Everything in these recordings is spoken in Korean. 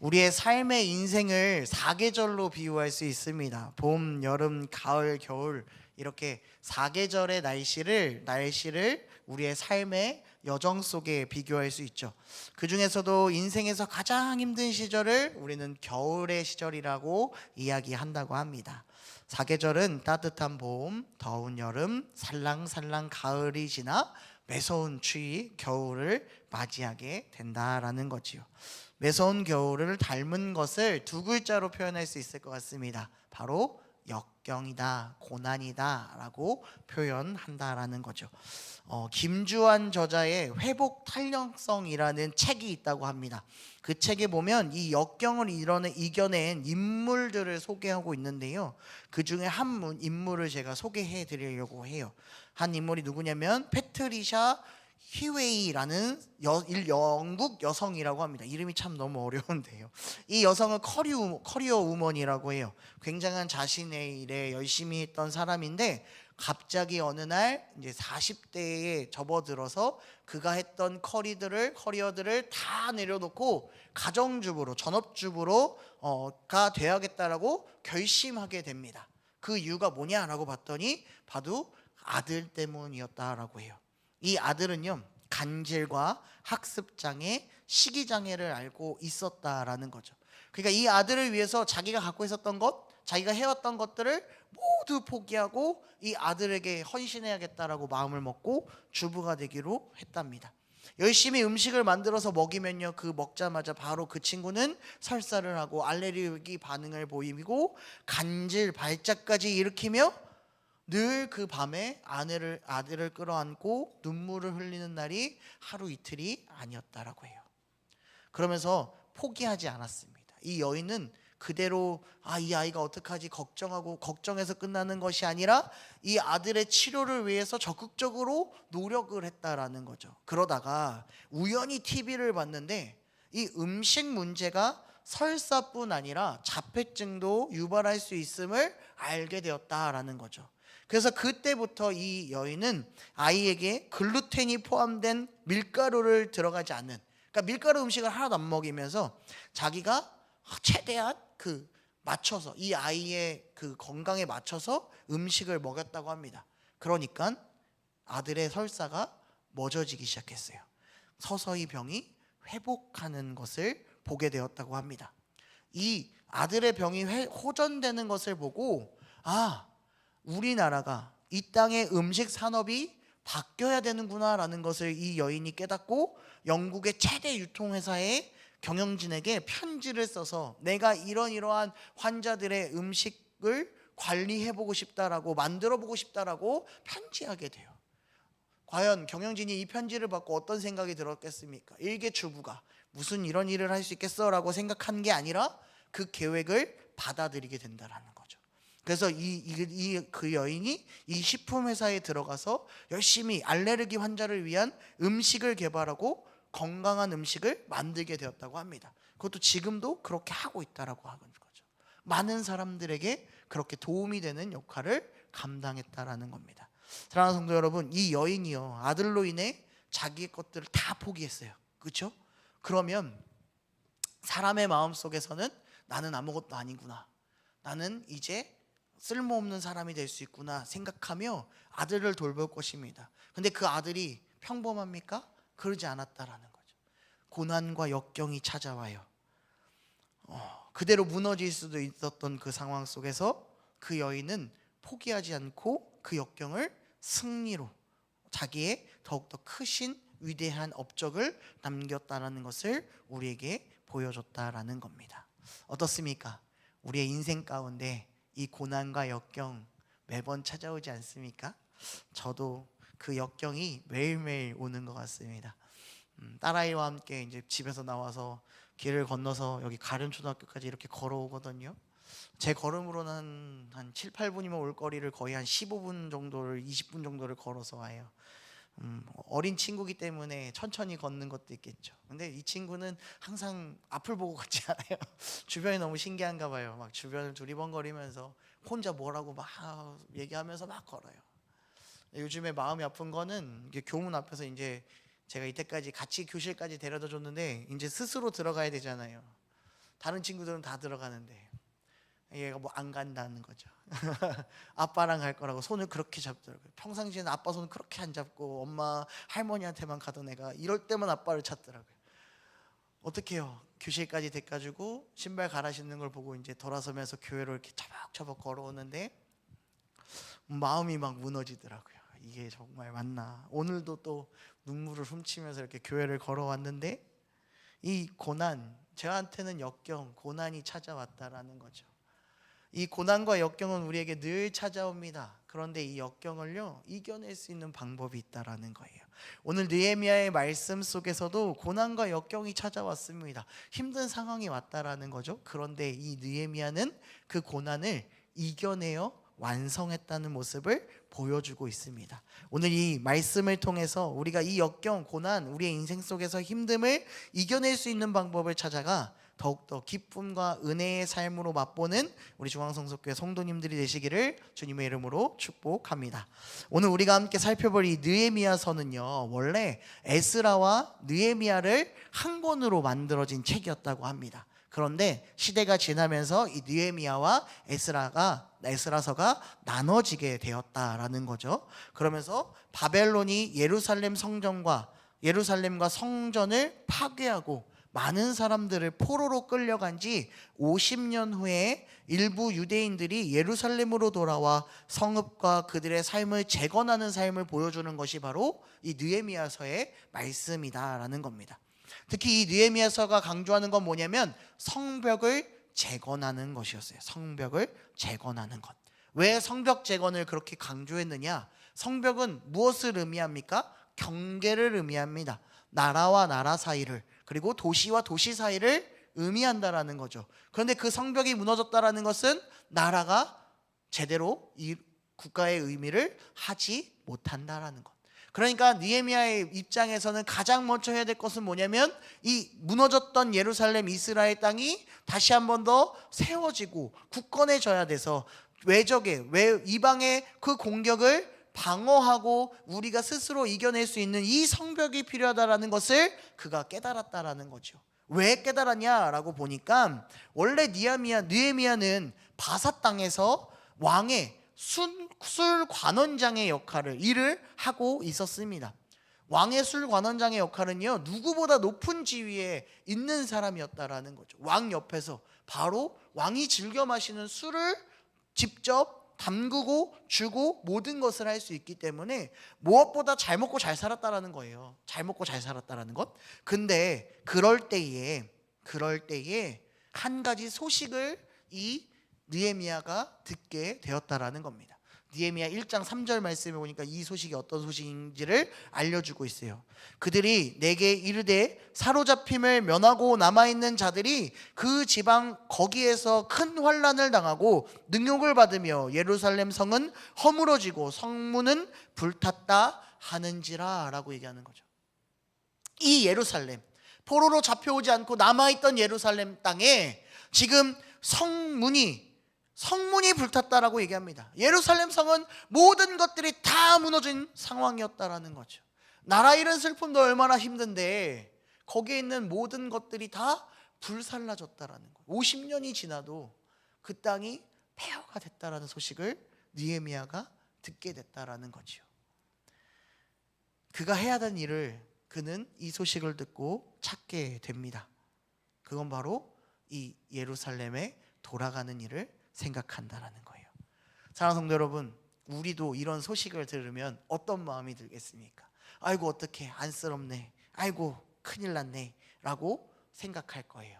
우리의 삶의 인생을 사계절로 비유할 수 있습니다. 봄, 여름, 가을, 겨울 이렇게 사계절의 날씨를 우리의 삶의 여정 속에 비교할 수 있죠. 그 중에서도 인생에서 가장 힘든 시절을 우리는 겨울의 시절이라고 이야기한다고 합니다. 사계절은 따뜻한 봄, 더운 여름, 살랑살랑 가을이 지나 매서운 추위, 겨울을 맞이하게 된다라는 거지요. 매서운 겨울을 닮은 것을 두 글자로 표현할 수 있을 것 같습니다. 바로 역경이다, 고난이다 라고 표현한다라는 거죠. 김주환 저자의 회복 탄력성이라는 책이 있다고 합니다. 그 책에 보면 이 역경을 이겨낸 인물들을 소개하고 있는데요. 그 중에 한 인물을 제가 소개해 드리려고 해요. 한 인물이 누구냐면 패트리샤 히웨이라는 영국 여성이라고 합니다. 이름이 참 너무 어려운데요. 이 여성은 커리어 우먼이라고 해요. 굉장한 자신의 일에 열심히 했던 사람인데 갑자기 어느 날 이제 40대에 접어들어서 그가 했던 커리어들을 다 내려놓고 가정주부로 전업주부로가 되어야겠다라고 결심하게 됩니다. 그 이유가 뭐냐라고 봤더니 바로 아들 때문이었다라고 해요. 이 아들은요, 간질과 학습장애, 식이장애를 앓고 있었다라는 거죠. 그러니까 이 아들을 위해서 자기가 갖고 있었던 것, 자기가 해왔던 것들을 모두 포기하고 이 아들에게 헌신해야겠다라고 마음을 먹고 주부가 되기로 했답니다. 열심히 음식을 만들어서 먹이면요, 그 먹자마자 바로 그 친구는 설사를 하고 알레르기 반응을 보이고 간질, 발작까지 일으키며 늘 그 밤에 아들을 끌어안고 눈물을 흘리는 날이 하루 이틀이 아니었다라고 해요. 그러면서 포기하지 않았습니다. 이 여인은 그대로 이 아이가 어떡하지 걱정해서 끝나는 것이 아니라 이 아들의 치료를 위해서 적극적으로 노력을 했다라는 거죠. 그러다가 우연히 TV를 봤는데 이 음식 문제가 설사뿐 아니라 자폐증도 유발할 수 있음을 알게 되었다라는 거죠. 그래서 그때부터 이 여인은 아이에게 글루텐이 포함된 밀가루를 들어가지 않는, 그러니까 밀가루 음식을 하나도 안 먹이면서 자기가 최대한 맞춰서 이 아이의 그 건강에 맞춰서 음식을 먹였다고 합니다. 그러니까 아들의 설사가 멎어지기 시작했어요. 서서히 병이 회복하는 것을 보게 되었다고 합니다. 이 아들의 병이 호전되는 것을 보고 우리나라가 이 땅의 음식 산업이 바뀌어야 되는구나라는 것을 이 여인이 깨닫고 영국의 최대 유통회사의 경영진에게 편지를 써서 내가 이러한 환자들의 음식을 관리해보고 싶다라고 만들어보고 싶다라고 편지하게 돼요. 과연 경영진이 이 편지를 받고 어떤 생각이 들었겠습니까? 일개 주부가 무슨 이런 일을 할 수 있겠어라고 생각한 게 아니라 그 계획을 받아들이게 된다라는 거죠. 그래서 그 여인이 이 식품 회사에 들어가서 열심히 알레르기 환자를 위한 음식을 개발하고 건강한 음식을 만들게 되었다고 합니다. 그것도 지금도 그렇게 하고 있다라고 하는 거죠. 많은 사람들에게 그렇게 도움이 되는 역할을 감당했다라는 겁니다. 사랑하는 성도 여러분, 이 여인이요, 아들로 인해 자기의 것들을 다 포기했어요. 그렇죠? 그러면 사람의 마음 속에서는 나는 아무것도 아니구나, 나는 이제 쓸모없는 사람이 될 수 있구나 생각하며 아들을 돌볼 것입니다. 근데 그 아들이 평범합니까? 그러지 않았다라는 거죠. 고난과 역경이 찾아와요. 그대로 무너질 수도 있었던 그 상황 속에서 그 여인은 포기하지 않고 그 역경을 승리로 자기의 더욱더 크신 위대한 업적을 남겼다라는 것을 우리에게 보여줬다라는 겁니다. 어떻습니까? 우리의 인생 가운데 이 고난과 역경 매번 찾아오지 않습니까? 저도 그 역경이 매일매일 오는 것 같습니다. 딸아이와 함께 이제 집에서 나와서 길을 건너서 여기 가련초등학교까지 이렇게 걸어오거든요. 제 걸음으로는 한 7, 8분이면 올 거리를 거의 한 15분 정도를 20분 정도를 걸어서 와요. 어린 친구기 때문에 천천히 걷는 것도 있겠죠. 근데 이 친구는 항상 앞을 보고 걷지 않아요. 주변이 너무 신기한가 봐요. 막 주변을 두리번거리면서 혼자 뭐라고 막 얘기하면서 막 걸어요. 요즘에 마음이 아픈 거는 이게 교문 앞에서 이제 제가 이때까지 같이 교실까지 데려다 줬는데 이제 스스로 들어가야 되잖아요. 다른 친구들은 다 들어가는데 얘가 뭐 안 간다는 거죠. 아빠랑 갈 거라고 손을 그렇게 잡더라고요. 평상시에는 아빠 손 그렇게 안 잡고 엄마 할머니한테만 가던 애가 이럴 때만 아빠를 찾더라고요. 어떻게 해요? 교실까지 돼가지고 신발 갈아 신는 걸 보고 이제 돌아서면서 교회로 이렇게 처벅처벅 걸어오는데 마음이 막 무너지더라고요. 이게 정말 맞나? 오늘도 또 눈물을 훔치면서 이렇게 교회를 걸어왔는데 이 고난, 저한테는 역경, 고난이 찾아왔다라는 거죠. 이 고난과 역경은 우리에게 늘 찾아옵니다. 그런데 이 역경을요 이겨낼 수 있는 방법이 있다라는 거예요. 오늘 느헤미야의 말씀 속에서도 고난과 역경이 찾아왔습니다. 힘든 상황이 왔다라는 거죠. 그런데 이 느헤미야는 그 고난을 이겨내어 완성했다는 모습을 보여주고 있습니다. 오늘 이 말씀을 통해서 우리가 이 역경, 고난, 우리의 인생 속에서 힘듦을 이겨낼 수 있는 방법을 찾아가 더욱더 기쁨과 은혜의 삶으로 맛보는 우리 중앙성속교회 성도님들이 되시기를 주님의 이름으로 축복합니다. 오늘 우리가 함께 살펴볼 이 느헤미야서는요 원래 에스라와 느헤미야를 한 권으로 만들어진 책이었다고 합니다. 그런데 시대가 지나면서 이 느헤미야와 에스라서가 나눠지게 되었다라는 거죠. 그러면서 바벨론이 예루살렘과 성전을 파괴하고 많은 사람들을 포로로 끌려간 지 50년 후에 일부 유대인들이 예루살렘으로 돌아와 성읍과 그들의 삶을 재건하는 삶을 보여주는 것이 바로 이 느헤미야서의 말씀이다라는 겁니다. 특히 이 느헤미야서가 강조하는 건 뭐냐면 성벽을 재건하는 것이었어요. 성벽을 재건하는 것. 왜 성벽 재건을 그렇게 강조했느냐? 성벽은 무엇을 의미합니까? 경계를 의미합니다. 나라와 나라 사이를, 그리고 도시와 도시 사이를 의미한다라는 거죠. 그런데 그 성벽이 무너졌다라는 것은 나라가 제대로 이 국가의 의미를 하지 못한다라는 것. 그러니까 느헤미야의 입장에서는 가장 먼저 해야 될 것은 뭐냐면 이 무너졌던 예루살렘 이스라엘 땅이 다시 한 번 더 세워지고 굳건해져야 돼서 이방의 그 공격을 방어하고 우리가 스스로 이겨낼 수 있는 이 성벽이 필요하다라는 것을 그가 깨달았다라는 거죠. 왜 깨달았냐라고 보니까 원래 느헤미야는 바사 땅에서 왕의 술 관원장의 일을 하고 있었습니다. 왕의 술 관원장의 역할은요 누구보다 높은 지위에 있는 사람이었다라는 거죠. 왕 옆에서 바로 왕이 즐겨 마시는 술을 직접 담그고 주고 모든 것을 할 수 있기 때문에 무엇보다 잘 먹고 잘 살았다라는 거예요. 잘 먹고 잘 살았다라는 것. 근데 그럴 때에 한 가지 소식을 이 느헤미야가 듣게 되었다라는 겁니다. 느헤미야 1장 3절 말씀에 보니까 이 소식이 어떤 소식인지를 알려주고 있어요. 그들이 내게 이르되 사로잡힘을 면하고 남아있는 자들이 그 지방 거기에서 큰 환난을 당하고 능욕을 받으며 예루살렘 성은 허물어지고 성문은 불탔다 하는지라 라고 얘기하는 거죠. 이 예루살렘, 포로로 잡혀오지 않고 남아있던 예루살렘 땅에 지금 성문이 불탔다라고 얘기합니다. 예루살렘 성은 모든 것들이 다 무너진 상황이었다라는 거죠. 나라 잃은 슬픔도 얼마나 힘든데 거기에 있는 모든 것들이 다 불살라졌다라는 거예요. 50년이 지나도 그 땅이 폐허가 됐다라는 소식을 느헤미야가 듣게 됐다라는 거죠. 그가 해야 하는 일을 그는 이 소식을 듣고 찾게 됩니다. 그건 바로 이 예루살렘에 돌아가는 일을 생각한다라는 거예요. 사랑하는 성도 여러분, 우리도 이런 소식을 들으면 어떤 마음이 들겠습니까? 아이고 어떡해, 안쓰럽네, 아이고 큰일 났네 라고 생각할 거예요.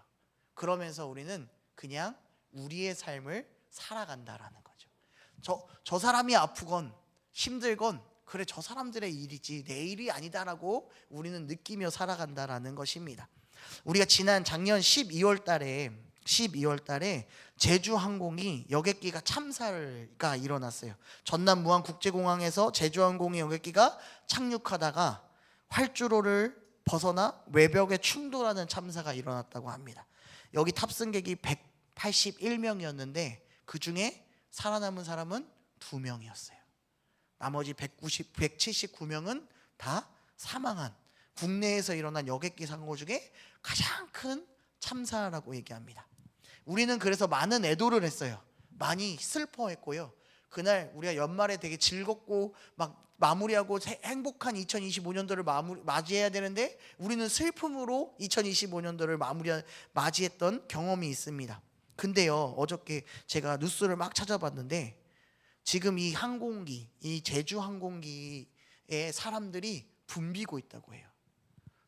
그러면서 우리는 그냥 우리의 삶을 살아간다라는 거죠. 저 사람이 아프건 힘들건 그래 저 사람들의 일이지 내 일이 아니다라고 우리는 느끼며 살아간다라는 것입니다. 우리가 작년 12월 달에 제주항공이 여객기가 참사가 일어났어요. 전남 무안국제공항에서 제주항공의 여객기가 착륙하다가 활주로를 벗어나 외벽에 충돌하는 참사가 일어났다고 합니다. 여기 탑승객이 181명이었는데 그 중에 살아남은 사람은 2명이었어요. 나머지 179명은 다 사망한 국내에서 일어난 여객기 사고 중에 가장 큰 참사라고 얘기합니다. 우리는 그래서 많은 애도를 했어요. 많이 슬퍼했고요. 그날 우리가 연말에 되게 즐겁고 막 마무리하고 행복한 2025년도를 맞이해야 되는데 우리는 슬픔으로 2025년도를 맞이했던 경험이 있습니다. 근데요, 어저께 제가 뉴스를 막 찾아봤는데 지금 이 항공기, 이 제주 항공기에 사람들이 붐비고 있다고 해요.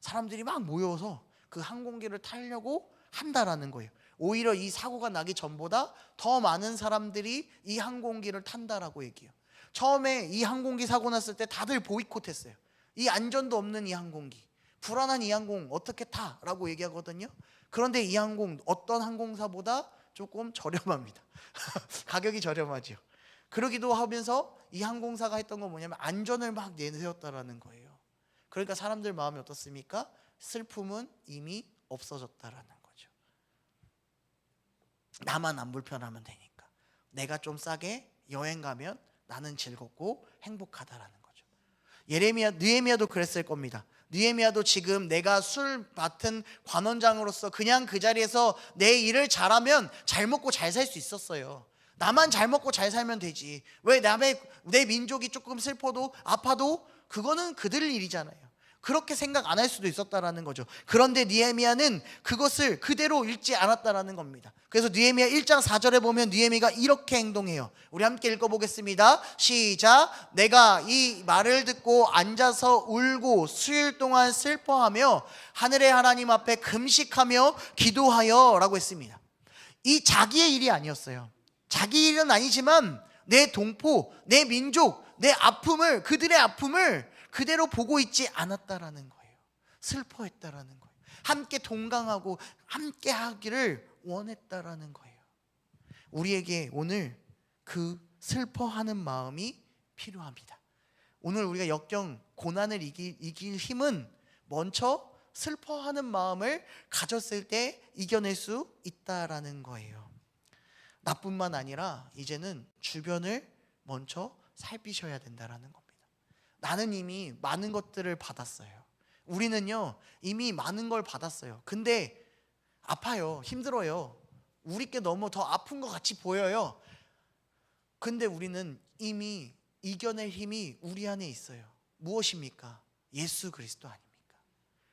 사람들이 막 모여서 그 항공기를 타려고 한다라는 거예요. 오히려 이 사고가 나기 전보다 더 많은 사람들이 이 항공기를 탄다라고 얘기해요. 처음에 이 항공기 사고 났을 때 다들 보이콧했어요. 이 안전도 없는 이 항공기, 불안한 이 항공 어떻게 타라고 얘기하거든요. 그런데 이 항공 어떤 항공사보다 조금 저렴합니다. 가격이 저렴하죠. 그러기도 하면서 이 항공사가 했던 건 뭐냐면 안전을 막 내세웠다라는 거예요. 그러니까 사람들 마음이 어떻습니까? 슬픔은 이미 없어졌다라는 거죠. 나만 안 불편하면 되니까. 내가 좀 싸게 여행 가면 나는 즐겁고 행복하다라는 거죠. 느헤미야도 그랬을 겁니다. 느헤미야도 지금 내가 술 맡은 관원장으로서 그냥 그 자리에서 내 일을 잘하면 잘 먹고 잘 살 수 있었어요. 나만 잘 먹고 잘 살면 되지. 왜 내 민족이 조금 슬퍼도 아파도 그거는 그들 일이잖아요. 그렇게 생각 안 할 수도 있었다라는 거죠. 그런데 느헤미야는 그것을 그대로 읽지 않았다라는 겁니다. 그래서 느헤미야 1장 4절에 보면 느헤미야가 이렇게 행동해요. 우리 함께 읽어보겠습니다. 시작. 내가 이 말을 듣고 앉아서 울고 수일 동안 슬퍼하며 하늘의 하나님 앞에 금식하며 기도하여 라고 했습니다. 이 자기의 일이 아니었어요. 자기 일은 아니지만 내 동포, 내 민족, 내 아픔을, 그들의 아픔을 그대로 보고 있지 않았다라는 거예요. 슬퍼했다라는 거예요. 함께 동강하고 함께 하기를 원했다라는 거예요. 우리에게 오늘 그 슬퍼하는 마음이 필요합니다. 오늘 우리가 역경, 고난을 이길 힘은 먼저 슬퍼하는 마음을 가졌을 때 이겨낼 수 있다라는 거예요. 나뿐만 아니라 이제는 주변을 먼저 살피셔야 된다라는 겁니다. 나는 이미 많은 것들을 받았어요. 우리는요 이미 많은 걸 받았어요. 근데 아파요. 힘들어요. 우리께 너무 더 아픈 것 같이 보여요. 근데 우리는 이미 이겨낼 힘이 우리 안에 있어요. 무엇입니까? 예수 그리스도 아닙니까?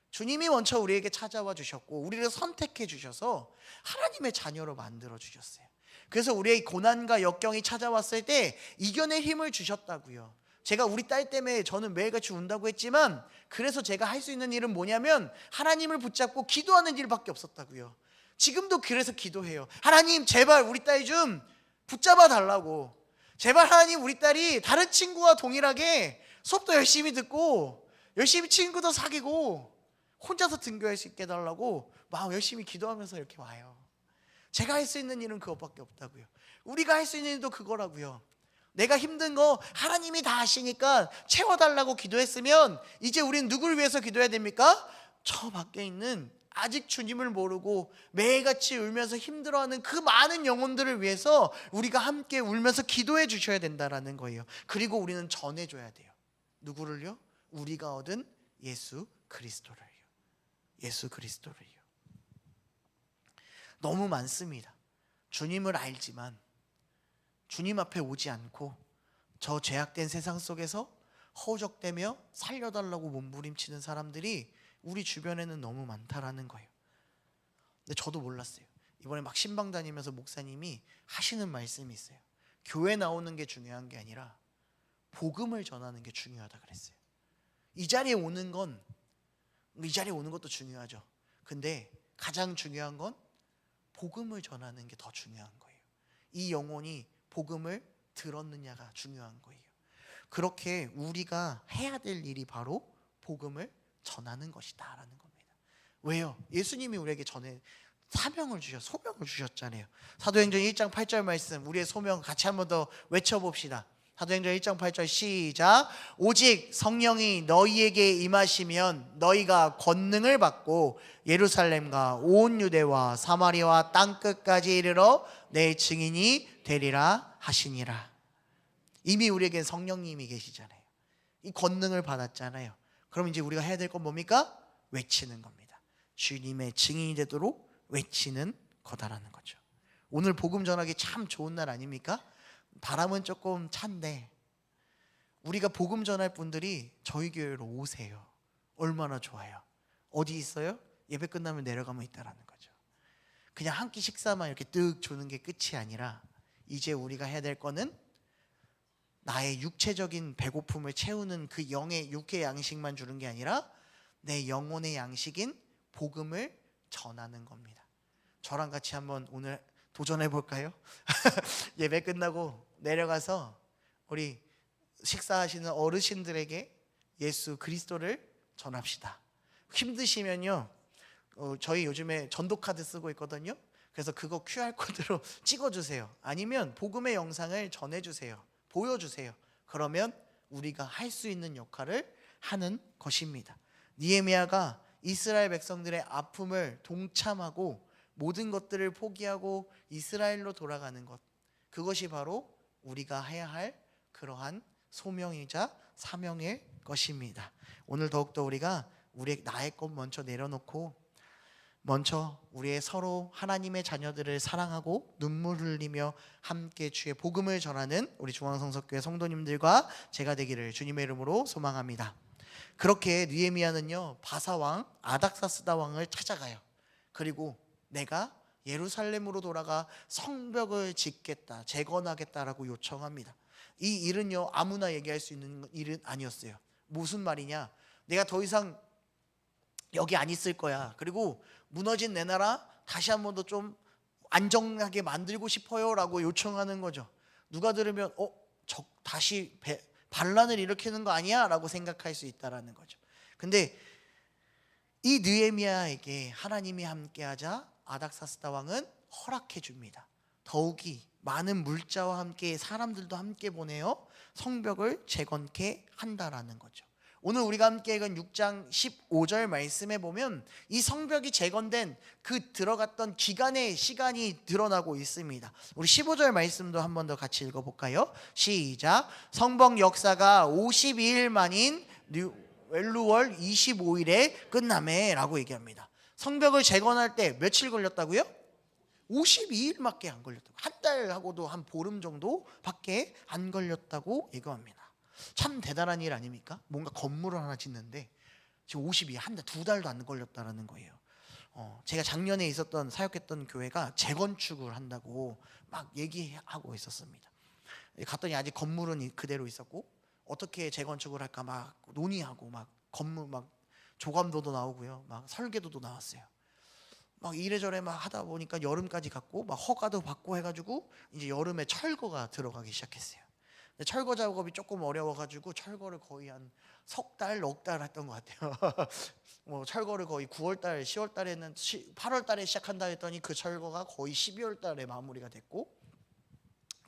주님이 먼저 우리에게 찾아와 주셨고 우리를 선택해 주셔서 하나님의 자녀로 만들어 주셨어요. 그래서 우리의 고난과 역경이 찾아왔을 때 이겨낼 힘을 주셨다고요. 제가 우리 딸 때문에 저는 매일같이 운다고 했지만 그래서 제가 할 수 있는 일은 뭐냐면 하나님을 붙잡고 기도하는 일밖에 없었다고요. 지금도 그래서 기도해요. 하나님 제발 우리 딸 좀 붙잡아 달라고. 제발 하나님 우리 딸이 다른 친구와 동일하게 수업도 열심히 듣고 열심히 친구도 사귀고 혼자서 등교할 수 있게 해달라고 막 열심히 기도하면서 이렇게 와요. 제가 할 수 있는 일은 그것밖에 없다고요. 우리가 할 수 있는 일도 그거라고요. 내가 힘든 거 하나님이 다 아시니까 채워달라고 기도했으면 이제 우리는 누구를 위해서 기도해야 됩니까? 저 밖에 있는 아직 주님을 모르고 매일같이 울면서 힘들어하는 그 많은 영혼들을 위해서 우리가 함께 울면서 기도해 주셔야 된다라는 거예요. 그리고 우리는 전해줘야 돼요. 누구를요? 우리가 얻은 예수 그리스도를요. 예수 그리스도를요. 너무 많습니다. 주님을 알지만 주님 앞에 오지 않고 저 죄악된 세상 속에서 허우적대며 살려달라고 몸부림치는 사람들이 우리 주변에는 너무 많다라는 거예요. 근데 저도 몰랐어요. 이번에 막 신방 다니면서 목사님이 하시는 말씀이 있어요. 교회 나오는 게 중요한 게 아니라 복음을 전하는 게 중요하다 그랬어요. 이 자리에 오는 것도 중요하죠. 근데 가장 중요한 건 복음을 전하는 게 더 중요한 거예요. 이 영혼이 복음을 들었느냐가 중요한 거예요. 그렇게 우리가 해야 될 일이 바로 복음을 전하는 것이다라는 겁니다. 왜요? 예수님이 우리에게 소명을 주셨잖아요. 사도행전 1장 8절 말씀 우리의 소명 같이 한 번 더 외쳐봅시다. 사도행전 1장 8절 시작. 오직 성령이 너희에게 임하시면 너희가 권능을 받고 예루살렘과 온 유대와 사마리아와 땅끝까지 이르러 내 증인이 되리라 하시니라. 이미 우리에겐 성령님이 계시잖아요. 이 권능을 받았잖아요. 그럼 이제 우리가 해야 될 건 뭡니까? 외치는 겁니다. 주님의 증인이 되도록 외치는 거다라는 거죠. 오늘 복음 전하기 참 좋은 날 아닙니까? 바람은 조금 찬데 우리가 복음 전할 분들이 저희 교회로 오세요. 얼마나 좋아요. 어디 있어요? 예배 끝나면 내려가면 있다라는 거죠. 그냥 한 끼 식사만 이렇게 뜩 주는 게 끝이 아니라 이제 우리가 해야 될 거는 나의 육체적인 배고픔을 채우는 그 영의 육의 양식만 주는 게 아니라 내 영혼의 양식인 복음을 전하는 겁니다. 저랑 같이 한번 오늘 도전해 볼까요? 예배 끝나고 내려가서 우리 식사하시는 어르신들에게 예수 그리스도를 전합시다. 힘드시면요, 저희 요즘에 전도카드 쓰고 있거든요. 그래서 그거 QR코드로 찍어주세요. 아니면 복음의 영상을 전해주세요. 보여주세요. 그러면 우리가 할 수 있는 역할을 하는 것입니다. 느헤미야가 이스라엘 백성들의 아픔을 동참하고 모든 것들을 포기하고 이스라엘로 돌아가는 것, 그것이 바로 우리가 해야 할 그러한 소명이자 사명일 것입니다. 오늘 더욱더 우리가 나의 것 먼저 내려놓고 먼저 우리의 서로 하나님의 자녀들을 사랑하고 눈물 흘리며 함께 주의 복음을 전하는 우리 중앙성석교회 성도님들과 제가 되기를 주님의 이름으로 소망합니다. 그렇게 느헤미야는요, 바사왕 아닥사스다 왕을 찾아가요. 그리고 내가 예루살렘으로 돌아가 성벽을 짓겠다, 재건하겠다라고 요청합니다. 이 일은요, 아무나 얘기할 수 있는 일은 아니었어요. 무슨 말이냐? 내가 더 이상 여기 안 있을 거야. 그리고 무너진 내 나라 다시 한 번 더 좀 안정하게 만들고 싶어요 라고 요청하는 거죠. 누가 들으면 다시 반란을 일으키는 거 아니야? 라고 생각할 수 있다라는 거죠. 근데 이 느헤미야에게 하나님이 함께하자 아닥사스다 왕은 허락해 줍니다. 더욱이 많은 물자와 함께 사람들도 함께 보내어 성벽을 재건케 한다라는 거죠. 오늘 우리가 함께 읽은 6장 15절 말씀에 보면 이 성벽이 재건된 그 들어갔던 기간의 시간이 드러나고 있습니다. 우리 15절 말씀도 한 번 더 같이 읽어볼까요? 시작. 성벽 역사가 52일 만인 웰루월 25일에 끝나매 라고 얘기합니다. 성벽을 재건할 때 며칠 걸렸다고요? 52일밖에 안 걸렸다고. 한 달하고도 한 보름 정도밖에 안 걸렸다고 얘기합니다. 참 대단한 일 아닙니까? 뭔가 건물을 하나 짓는데 지금 52일, 한 달, 두 달도 안 걸렸다라는 거예요. 제가 작년에 있었던 사역했던 교회가 재건축을 한다고 막 얘기하고 있었습니다. 갔더니 아직 건물은 그대로 있었고 어떻게 재건축을 할까 막 논의하고 막 건물 막 조감도도 나오고요, 막 설계도도 나왔어요. 막 이래저래 막 하다 보니까 여름까지 갔고 막 허가도 받고 해가지고 이제 여름에 철거가 들어가기 시작했어요. 근데 철거 작업이 조금 어려워가지고 철거를 거의 한 석 달, 넉 달 했던 것 같아요. 철거를 거의 9월달, 10월달에는 8월달에 시작한다 했더니 그 철거가 거의 12월달에 마무리가 됐고,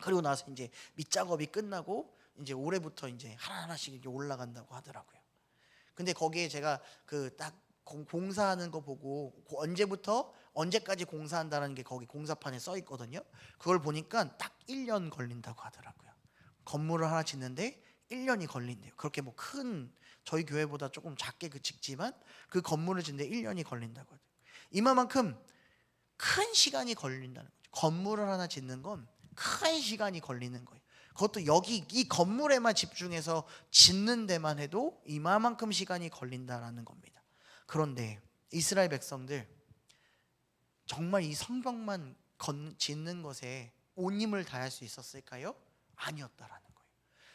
그리고 나서 이제 밑작업이 끝나고 이제 올해부터 이제 하나하나씩 이렇게 올라간다고 하더라고요. 근데 거기에 제가 그 딱 공사하는 거 보고 언제부터 언제까지 공사한다는 게 거기 공사판에 써 있거든요. 그걸 보니까 딱 1년 걸린다고 하더라고요. 건물을 하나 짓는데 1년이 걸린대요. 그렇게 뭐 큰 저희 교회보다 조금 작게 짓지만 그 건물을 짓는데 1년이 걸린다고 하더라고요. 이만큼 큰 시간이 걸린다는 거죠. 건물을 하나 짓는 건 큰 시간이 걸리는 거예요. 그것도 여기 이 건물에만 집중해서 짓는 데만 해도 이만큼 시간이 걸린다라는 겁니다. 그런데 이스라엘 백성들 정말 이 성벽만 짓는 것에 온 힘을 다할 수 있었을까요? 아니었다라는 거예요.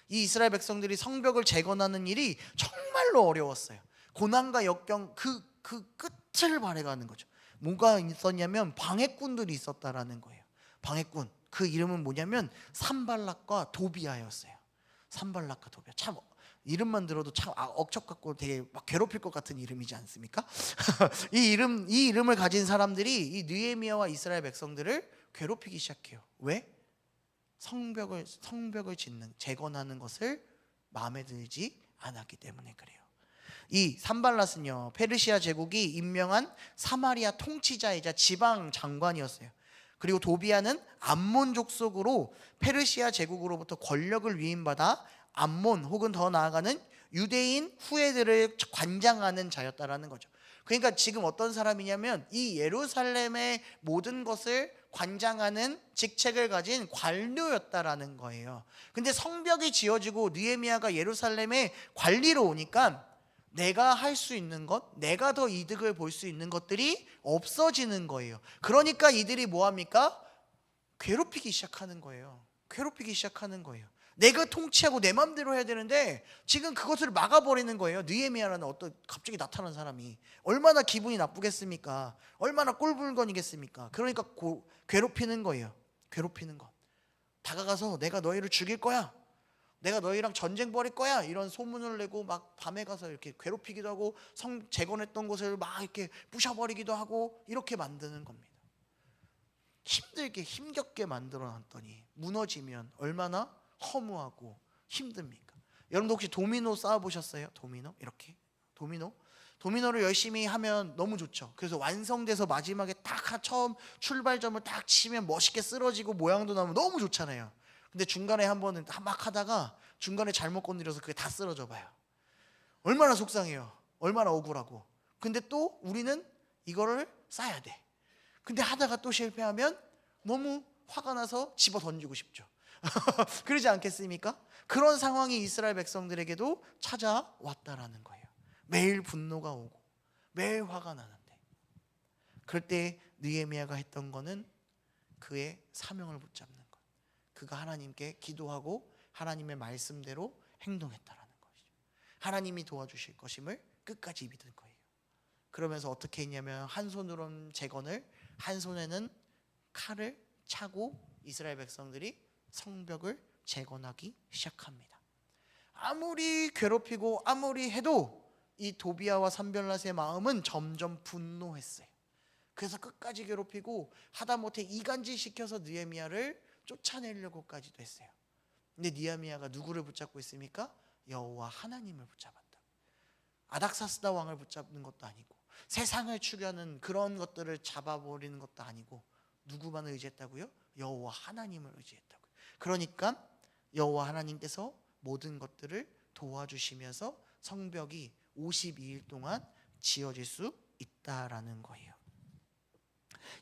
이 이스라엘 백성들이 성벽을 재건하는 일이 정말로 어려웠어요. 고난과 역경 그 끝을 바라가는 거죠. 뭐가 있었냐면 방해꾼들이 있었다라는 거예요. 방해꾼, 그 이름은 뭐냐면 산발락과 도비아였어요. 산발락과 도비아, 참 이름만 들어도 참 억척 같고 되게 막 괴롭힐 것 같은 이름이지 않습니까? 이 이름을 가진 사람들이 이 느헤미야와 이스라엘 백성들을 괴롭히기 시작해요. 왜? 성벽을 짓는, 재건하는 것을 마음에 들지 않았기 때문에 그래요. 이 산발랏은요, 페르시아 제국이 임명한 사마리아 통치자이자 지방 장관이었어요. 그리고 도비아는 암몬 족속으로 페르시아 제국으로부터 권력을 위임받아 암몬 혹은 더 나아가는 유대인 후예들을 관장하는 자였다라는 거죠. 그러니까 지금 어떤 사람이냐면 이 예루살렘의 모든 것을 관장하는 직책을 가진 관료였다라는 거예요. 근데 성벽이 지어지고 느헤미야가 예루살렘에 관리로 오니까 내가 할 수 있는 것, 내가 더 이득을 볼 수 있는 것들이 없어지는 거예요. 그러니까 이들이 뭐 합니까? 괴롭히기 시작하는 거예요. 괴롭히기 시작하는 거예요. 내가 통치하고 내 마음대로 해야 되는데 지금 그것을 막아버리는 거예요. 느헤미야라는 어떤 갑자기 나타난 사람이 얼마나 기분이 나쁘겠습니까? 얼마나 꼴불건이겠습니까? 그러니까 괴롭히는 거예요. 괴롭히는 것. 다가가서 내가 너희를 죽일 거야, 내가 너희랑 전쟁 벌일 거야, 이런 소문을 내고 막 밤에 가서 이렇게 괴롭히기도 하고 성 재건했던 곳을 막 이렇게 부셔버리기도 하고 이렇게 만드는 겁니다. 힘들게 힘겹게 만들어 놨더니 무너지면 얼마나 허무하고 힘듭니까? 여러분도 혹시 도미노 쌓아 보셨어요? 도미노 이렇게 도미노를 열심히 하면 너무 좋죠. 그래서 완성돼서 마지막에 딱 처음 출발점을 딱 치면 멋있게 쓰러지고 모양도 나오면 너무 좋잖아요. 근데 중간에 한 번은 막 하다가 중간에 잘못 건드려서 그게 다 쓰러져 봐요. 얼마나 속상해요. 얼마나 억울하고. 근데 또 우리는 이거를 쌓아야 돼. 근데 하다가 또 실패하면 너무 화가 나서 집어 던지고 싶죠. 그러지 않겠습니까? 그런 상황이 이스라엘 백성들에게도 찾아왔다라는 거예요. 매일 분노가 오고 매일 화가 나는데, 그럴 때 느헤미야가 했던 거는 그의 사명을 붙잡는 것. 그가 하나님께 기도하고 하나님의 말씀대로 행동했다라는 것이죠. 하나님이 도와주실 것임을 끝까지 믿은 거예요. 그러면서 어떻게 했냐면 한 손으로는 재건을, 한 손에는 칼을 차고 이스라엘 백성들이 성벽을 재건하기 시작합니다. 아무리 괴롭히고 아무리 해도 이 도비아와 산벨랏의 마음은 점점 분노했어요. 그래서 끝까지 괴롭히고 하다못해 이간질 시켜서 느헤미야를 쫓아내려고까지도 했어요. 근데 느헤미야가 누구를 붙잡고 있습니까? 여호와 하나님을 붙잡았다. 아닥사스다 왕을 붙잡는 것도 아니고 세상을 추구하는 그런 것들을 잡아버리는 것도 아니고 누구만 의지했다고요? 여호와 하나님을 의지했다고요. 그러니까 여호와 하나님께서 모든 것들을 도와주시면서 성벽이 52일 동안 지어질 수 있다라는 거예요.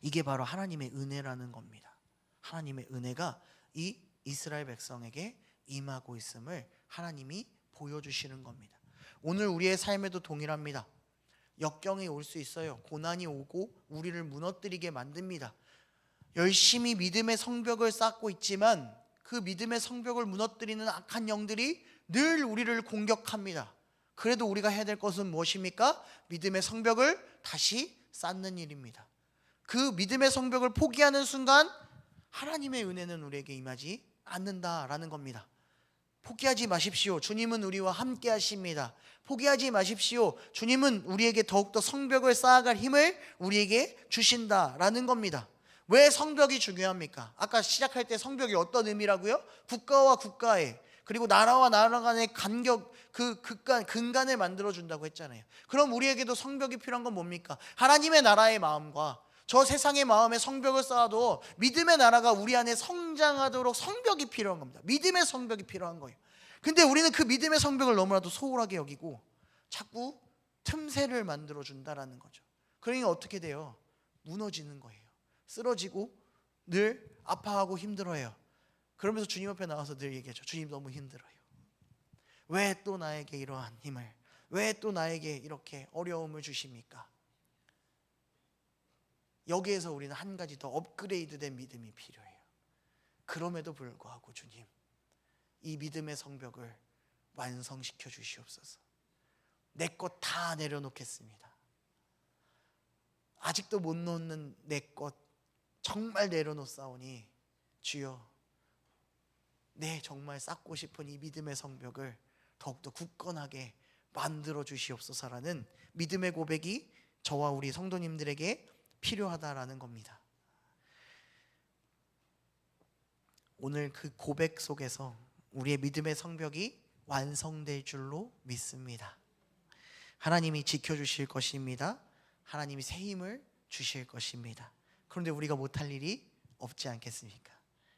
이게 바로 하나님의 은혜라는 겁니다. 하나님의 은혜가 이 이스라엘 백성에게 임하고 있음을 하나님이 보여주시는 겁니다. 오늘 우리의 삶에도 동일합니다. 역경이 올 수 있어요. 고난이 오고 우리를 무너뜨리게 만듭니다. 열심히 믿음의 성벽을 쌓고 있지만 그 믿음의 성벽을 무너뜨리는 악한 영들이 늘 우리를 공격합니다. 그래도 우리가 해야 될 것은 무엇입니까? 믿음의 성벽을 다시 쌓는 일입니다. 그 믿음의 성벽을 포기하는 순간 하나님의 은혜는 우리에게 임하지 않는다라는 겁니다. 포기하지 마십시오. 주님은 우리와 함께 하십니다. 포기하지 마십시오. 주님은 우리에게 더욱더 성벽을 쌓아갈 힘을 우리에게 주신다라는 겁니다. 왜 성벽이 중요합니까? 아까 시작할 때 성벽이 어떤 의미라고요? 국가와 국가의, 그리고 나라와 나라 간의 간격, 그 근간을 만들어준다고 했잖아요. 그럼 우리에게도 성벽이 필요한 건 뭡니까? 하나님의 나라의 마음과 저 세상의 마음에 성벽을 쌓아도 믿음의 나라가 우리 안에 성장하도록 성벽이 필요한 겁니다. 믿음의 성벽이 필요한 거예요. 근데 우리는 그 믿음의 성벽을 너무나도 소홀하게 여기고 자꾸 틈새를 만들어준다라는 거죠. 그러니 어떻게 돼요? 무너지는 거예요. 쓰러지고 늘 아파하고 힘들어요. 그러면서 주님 앞에 나와서 늘 얘기하죠. 주님 너무 힘들어요. 왜 또 나에게 이러한 힘을, 왜 또 나에게 이렇게 어려움을 주십니까? 여기에서 우리는 한 가지 더 업그레이드된 믿음이 필요해요. 그럼에도 불구하고 주님, 이 믿음의 성벽을 완성시켜 주시옵소서. 내 것 다 내려놓겠습니다. 아직도 못 놓는 내 것 정말 내려놓사오니 주여, 내 정말 쌓고 싶은 이 믿음의 성벽을 더욱더 굳건하게 만들어 주시옵소서라는 믿음의 고백이 저와 우리 성도님들에게 필요하다라는 겁니다. 오늘 그 고백 속에서 우리의 믿음의 성벽이 완성될 줄로 믿습니다. 하나님이 지켜주실 것입니다. 하나님이 새 힘을 주실 것입니다. 그런데 우리가 못할 일이 없지 않겠습니까?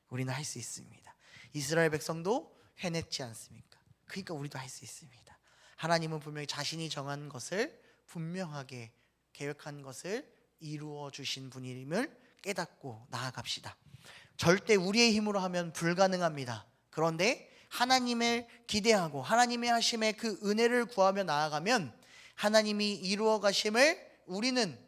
우리는 할 수 있습니다. 이스라엘 백성도 해냈지 않습니까? 그러니까 우리도 할 수 있습니다. 하나님은 분명히 자신이 정한 것을 분명하게 계획한 것을 이루어 주신 분임을 깨닫고 나아갑시다. 절대 우리의 힘으로 하면 불가능합니다. 그런데 하나님을 기대하고 하나님의 하심의 그 은혜를 구하며 나아가면 하나님이 이루어 가심을 우리는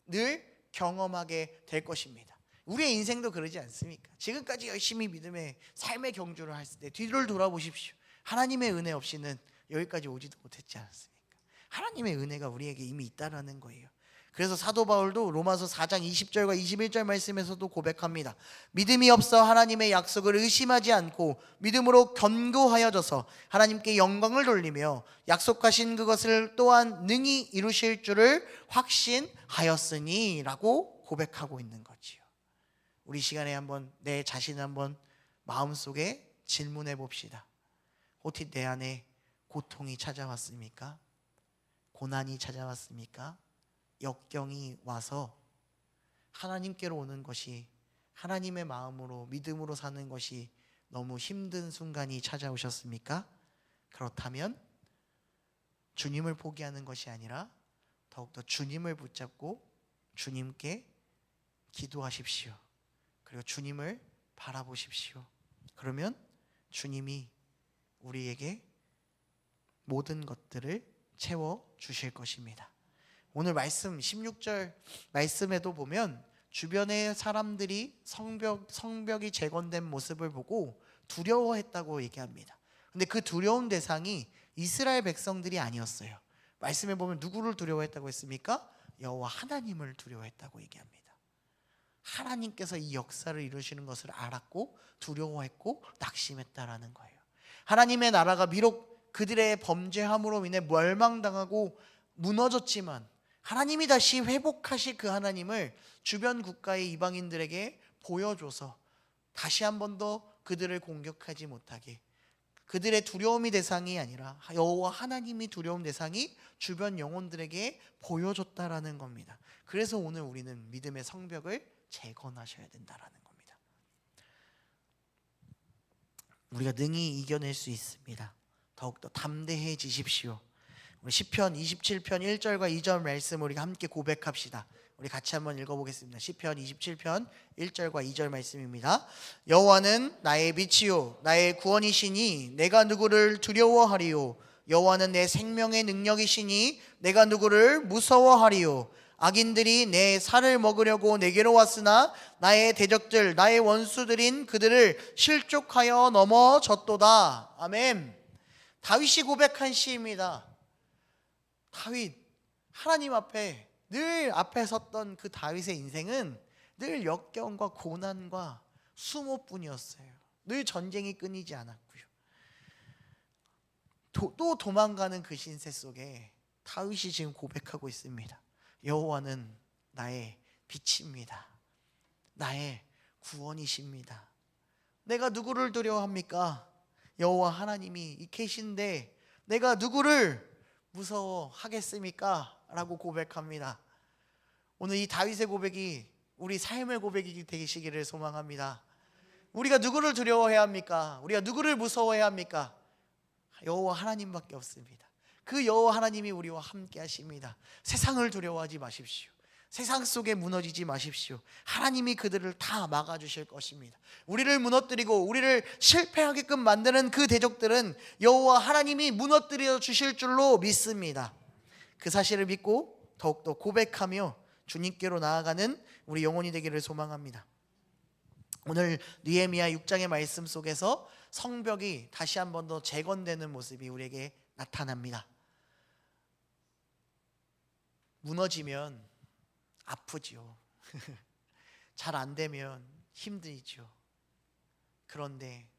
늘 경험하게 될 것입니다. 우리의 인생도 그러지 않습니까? 지금까지 열심히 믿음의 삶의 경주를 했을 때 뒤를 돌아보십시오. 하나님의 은혜 없이는 여기까지 오지도 못했지 않았습니까? 하나님의 은혜가 우리에게 이미 있다라는 거예요. 그래서 사도 바울도 로마서 4장 20절과 21절 말씀에서도 고백합니다. 믿음이 없어 하나님의 약속을 의심하지 않고 믿음으로 견고하여져서 하나님께 영광을 돌리며 약속하신 그것을 또한 능히 이루실 줄을 확신하였으니 라고 고백하고 있는 거지요. 우리 시간에 한번 내 자신을 한번 마음속에 질문해 봅시다. 혹시 내 안에 고통이 찾아왔습니까? 고난이 찾아왔습니까? 역경이 와서 하나님께로 오는 것이, 하나님의 마음으로 믿음으로 사는 것이 너무 힘든 순간이 찾아오셨습니까? 그렇다면 주님을 포기하는 것이 아니라 더욱더 주님을 붙잡고 주님께 기도하십시오. 그리고 주님을 바라보십시오. 그러면 주님이 우리에게 모든 것들을 채워 주실 것입니다. 오늘 말씀 16절 말씀에도 보면 주변의 사람들이 성벽이 재건된 모습을 보고 두려워했다고 얘기합니다. 근데 그 두려운 대상이 이스라엘 백성들이 아니었어요. 말씀에 보면 누구를 두려워했다고 했습니까? 여호와 하나님을 두려워했다고 얘기합니다. 하나님께서 이 역사를 이루시는 것을 알았고 두려워했고 낙심했다라는 거예요. 하나님의 나라가 비록 그들의 범죄함으로 인해 멸망당하고 무너졌지만 하나님이 다시 회복하실 그 하나님을 주변 국가의 이방인들에게 보여줘서 다시 한 번 더 그들을 공격하지 못하게, 그들의 두려움이 대상이 아니라 여호와 하나님이 두려움 대상이 주변 영혼들에게 보여줬다라는 겁니다. 그래서 오늘 우리는 믿음의 성벽을 재건하셔야 된다라는 겁니다. 우리가 능히 이겨낼 수 있습니다. 더욱더 담대해지십시오. 우리 시편 27편 1절과 2절 말씀 우리가 함께 고백합시다. 우리 같이 한번 읽어보겠습니다. 시편 27편 1절과 2절 말씀입니다. 여호와는 나의 빛이요 나의 구원이시니 내가 누구를 두려워하리요. 여호와는 내 생명의 능력이시니 내가 누구를 무서워하리요. 악인들이 내 살을 먹으려고 내게로 왔으나 나의 대적들 나의 원수들인 그들을 실족하여 넘어졌도다. 아멘. 다윗이 고백한 시입니다. 다윗, 하나님 앞에 늘 앞에 섰던 그 다윗의 인생은 늘 역경과 고난과 수모뿐이었어요. 늘 전쟁이 끊이지 않았고요. 또 도망가는 그 신세 속에 다윗이 지금 고백하고 있습니다. 여호와는 나의 빛입니다. 나의 구원이십니다. 내가 누구를 두려워합니까? 여호와 하나님이 계신데 내가 누구를 무서워하겠습니까? 라고 고백합니다. 오늘 이 다윗의 고백이 우리 삶의 고백이 되시기를 소망합니다. 우리가 누구를 두려워해야 합니까? 우리가 누구를 무서워해야 합니까? 여호와 하나님밖에 없습니다. 그 여호와 하나님이 우리와 함께 하십니다. 세상을 두려워하지 마십시오. 세상 속에 무너지지 마십시오. 하나님이 그들을 다 막아주실 것입니다. 우리를 무너뜨리고 우리를 실패하게끔 만드는 그 대적들은 여호와 하나님이 무너뜨려 주실 줄로 믿습니다. 그 사실을 믿고 더욱더 고백하며 주님께로 나아가는 우리 영혼이 되기를 소망합니다. 오늘 느헤미야 6장의 말씀 속에서 성벽이 다시 한 번 더 재건되는 모습이 우리에게 나타납니다. 무너지면 아프지요. 잘 안 되면 힘들죠. 그런데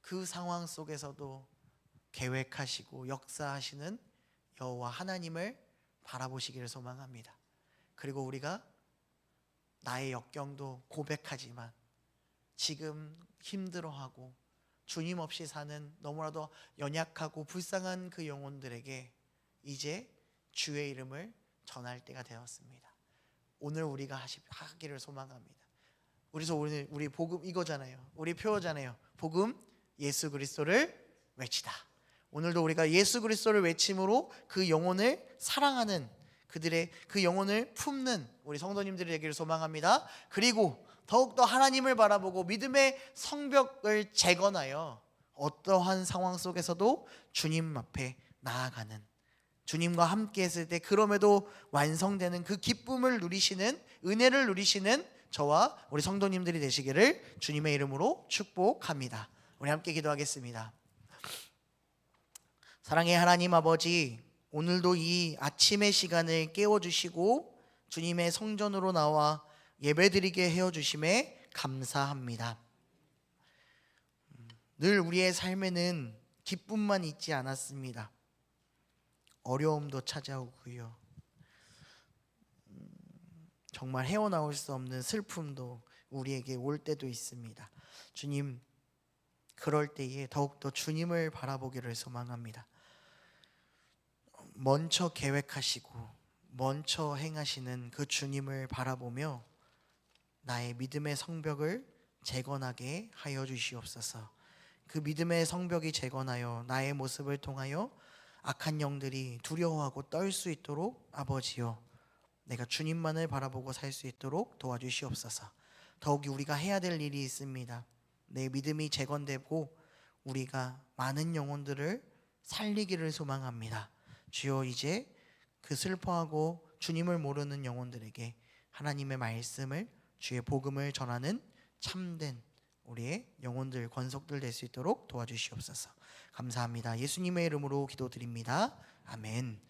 그 상황 속에서도 계획하시고 역사하시는 여호와 하나님을 바라보시기를 소망합니다. 그리고 우리가 나의 역경도 고백하지만 지금 힘들어하고 주님 없이 사는 너무나도 연약하고 불쌍한 그 영혼들에게 이제 주의 이름을 전할 때가 되었습니다. 오늘 우리가 하기를 소망합니다. 그래서 오늘 우리 복음 이거잖아요. 우리 표어잖아요. 복음 예수 그리스도를 외치다. 오늘도 우리가 예수 그리스도를 외침으로 그 영혼을 사랑하는 그들의 그 영혼을 품는 우리 성도님들이 되기를 소망합니다. 그리고 더욱더 하나님을 바라보고 믿음의 성벽을 재건하여 어떠한 상황 속에서도 주님 앞에 나아가는, 주님과 함께 했을 때 그럼에도 완성되는 그 기쁨을 누리시는, 은혜를 누리시는 저와 우리 성도님들이 되시기를 주님의 이름으로 축복합니다. 우리 함께 기도하겠습니다. 사랑의 하나님 아버지, 오늘도 이 아침의 시간을 깨워주시고 주님의 성전으로 나와 예배드리게 해주심에 감사합니다. 늘 우리의 삶에는 기쁨만 있지 않았습니다. 어려움도 찾아오고요, 정말 헤어나올 수 없는 슬픔도 우리에게 올 때도 있습니다. 주님, 그럴 때에 더욱더 주님을 바라보기를 소망합니다. 먼저 계획하시고 먼저 행하시는 그 주님을 바라보며 나의 믿음의 성벽을 재건하게 하여 주시옵소서. 그 믿음의 성벽이 재건하여 나의 모습을 통하여 악한 영들이 두려워하고 떨 수 있도록 아버지요, 내가 주님만을 바라보고 살 수 있도록 도와주시옵소서. 더욱이 우리가 해야 될 일이 있습니다. 내 믿음이 재건되고 우리가 많은 영혼들을 살리기를 소망합니다. 주여, 이제 그 슬퍼하고 주님을 모르는 영혼들에게 하나님의 말씀을, 주의 복음을 전하는 참된 우리의 영혼들, 권속들 될 수 있도록 도와주시옵소서. 감사합니다. 예수님의 이름으로 기도드립니다. 아멘.